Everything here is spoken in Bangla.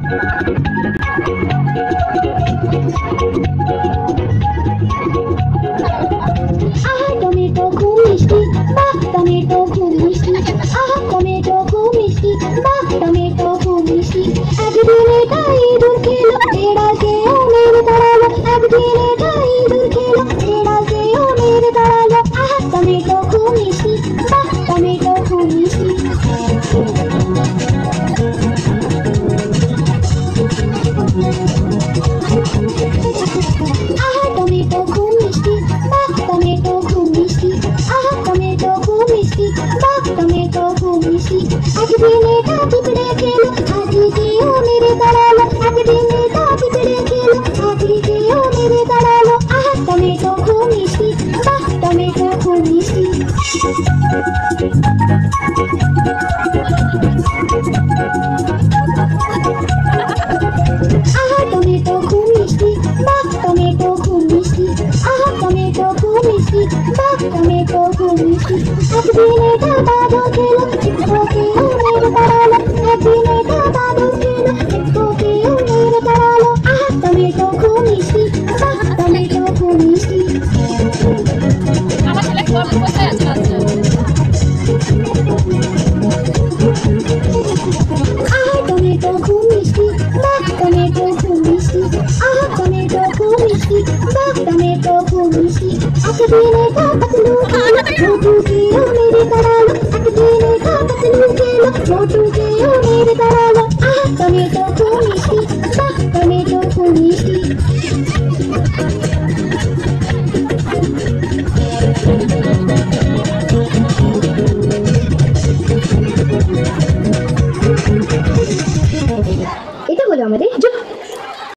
আহা টমেটো খুব মিষ্টি, বাহ টমেটো খুব মিষ্টি। আহা টমেটো খুব মিষ্টি, বাহ টমেটো খুব মিষ্টি। একদিন এটা ইঁদুর খেলো, বিড়ালকেও মেরে তাড়ালো। একদিন এটা ইঁদুর খেলো, বিড়ালকেও মেরে তাড়ালো। আহা টমেটো খুব মিষ্টি, বাহ টমেটো খুব মিষ্টি। আহা টমেটো খুব মিষ্টি, বাহ টমেটো খুব মিষ্টি। আহা টমেটো খুব মিষ্টি, বাহ টমেটো খুব মিষ্টি। একদিন এটা পিঁপড়ে খেলো, হাতিকেও মেরে তাড়ালো। একদিন এটা পিঁপড়ে খেলো, হাতিকেও মেরে তাড়ালো। আহা টমেটো খুব মিষ্টি, বাহ টমেটো খুব মিষ্টি। আহা টমেটো খুব মিষ্টি, বাহ টমেটো খুব মিষ্টি। আহা টমেটো খুব মিষ্টি, বাহ টমেটো খুব মিষ্টি। একদিন এটা বাদল খেলো, একটুকেও মেরে তাড়ালো। একদিন এটা বাদল খেলো, একটুকেও মেরে তাড়ালো। আহা টমেটো খুব মিষ্টি, বাহ টমেটো খুব মিষ্টি। আহা টমেটো খুব মিষ্টি, বাহ টমেটো খুব মিষ্টি। আহা টমেটো খুব মিষ্টি, বাহ টমেটো খুব মিষ্টি। একদিন এটা পাতলু খেলো, মোটুকেও মেরে তাড়ালো। একদিন এটা পাতলু খেলো, মোটুকেও মেরে তাড়ালো। আহা টমেটো খুব মিষ্টি, বাহ টমেটো খুব মিষ্টি। এটা হলো আমাদের